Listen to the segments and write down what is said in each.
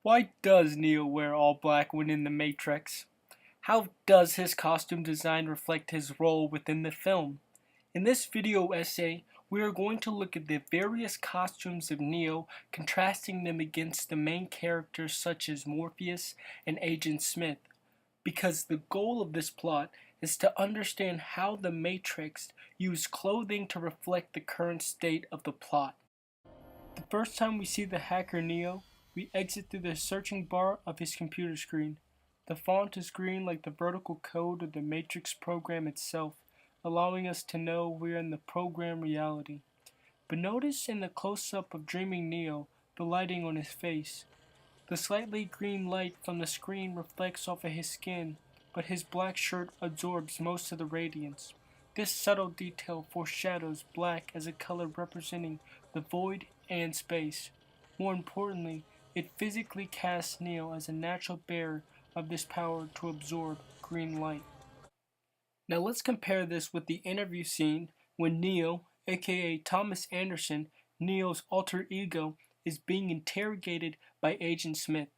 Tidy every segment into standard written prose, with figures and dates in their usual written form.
Why does Neo wear all black when in the Matrix? How does his costume design reflect his role within the film? In this video essay, we are going to look at the various costumes of Neo, contrasting them against the main characters such as Morpheus and Agent Smith, because the goal of this plot is to understand how the Matrix used clothing to reflect the current state of the plot. The first time we see the hacker Neo, we exit through the searching bar of his computer screen. The font is green like the vertical code of the Matrix program itself, allowing us to know we're in the program reality. But notice in the close-up of dreaming Neo, the lighting on his face. The slightly green light from the screen reflects off of his skin, but his black shirt absorbs most of the radiance. This subtle detail foreshadows black as a color representing the void and space. More importantly, it physically casts Neo as a natural bearer of this power to absorb green light. Now let's compare this with the interview scene when Neo, aka Thomas Anderson, Neo's alter ego, is being interrogated by Agent Smith.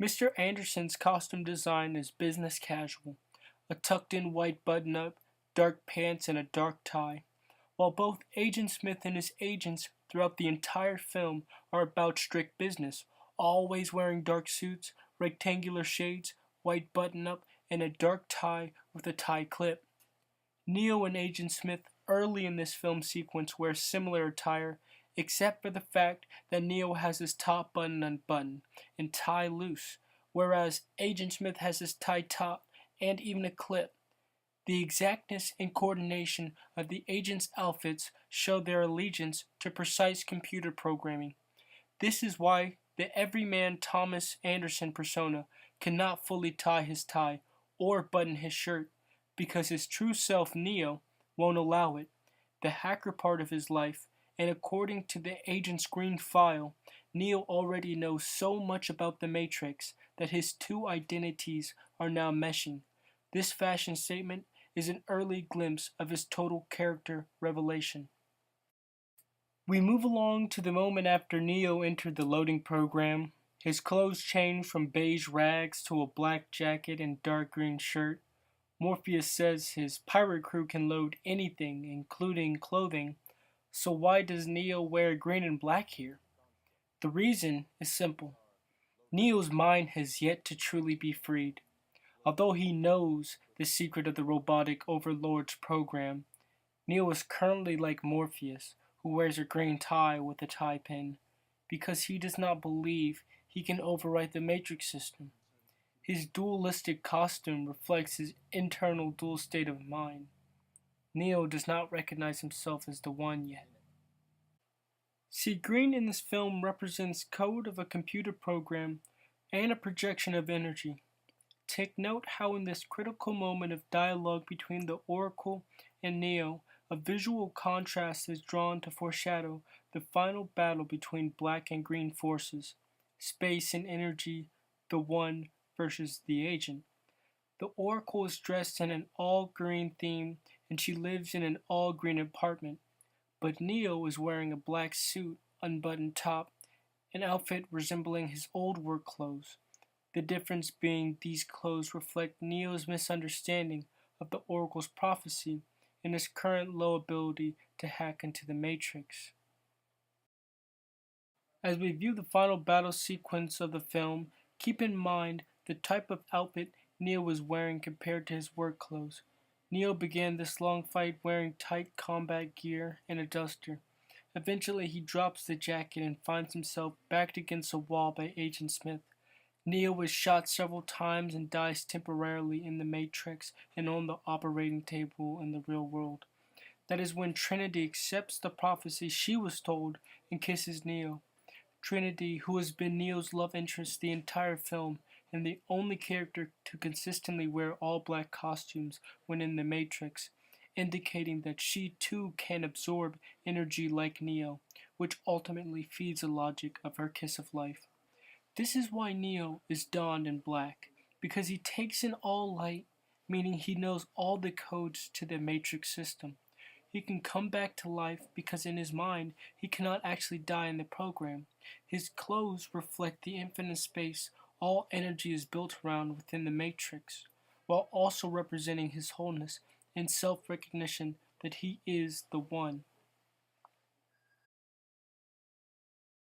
Mr. Anderson's costume design is business casual, a tucked-in white button-up, dark pants, and a dark tie, while both Agent Smith and his agents throughout the entire film are about strict business, always wearing dark suits, rectangular shades, white button-up, and a dark tie with a tie clip. Neo and Agent Smith early in this film sequence wear similar attire, except for the fact that Neo has his top button unbuttoned and tie loose, whereas Agent Smith has his tie top and even a clip. The exactness and coordination of the agents' outfits show their allegiance to precise computer programming. This is why the everyman Thomas Anderson persona cannot fully tie his tie or button his shirt, because his true self, Neo, won't allow it. The hacker part of his life, and according to the agent's green file, Neo already knows so much about the Matrix that his two identities are now meshing. This fashion statement is an early glimpse of his total character revelation. We move along to the moment after Neo entered the loading program. His clothes change from beige rags to a black jacket and dark green shirt. Morpheus says his pirate crew can load anything, including clothing, so why does Neo wear green and black here? The reason is simple. Neo's mind has yet to truly be freed. Although he knows the secret of the robotic overlord's program, Neo is currently like Morpheus, who wears a green tie with a tie pin, because he does not believe he can overwrite the Matrix system. His dualistic costume reflects his internal dual state of mind. Neo does not recognize himself as the one yet. See, green in this film represents code of a computer program and a projection of energy. Take note how in this critical moment of dialogue between the Oracle and Neo, a visual contrast is drawn to foreshadow the final battle between black and green forces, space and energy, the one versus the agent. The Oracle is dressed in an all-green theme and she lives in an all-green apartment, but Neo is wearing a black suit, unbuttoned top, an outfit resembling his old work clothes. The difference being these clothes reflect Neo's misunderstanding of the Oracle's prophecy and his current low ability to hack into the Matrix. As we view the final battle sequence of the film, keep in mind the type of outfit Neo was wearing compared to his work clothes. Neo began this long fight wearing tight combat gear and a duster. Eventually he drops the jacket and finds himself backed against a wall by Agent Smith. Neo was shot several times and dies temporarily in the Matrix and on the operating table in the real world. That is when Trinity accepts the prophecy she was told and kisses Neo. Trinity, who has been Neo's love interest the entire film and the only character to consistently wear all black costumes when in the Matrix, indicating that she too can absorb energy like Neo, which ultimately feeds the logic of her kiss of life. This is why Neo is donned in black, because he takes in all light, meaning he knows all the codes to the Matrix system. He can come back to life because in his mind he cannot actually die in the program. His clothes reflect the infinite space all energy is built around within the Matrix, while also representing his wholeness and self-recognition that he is the One.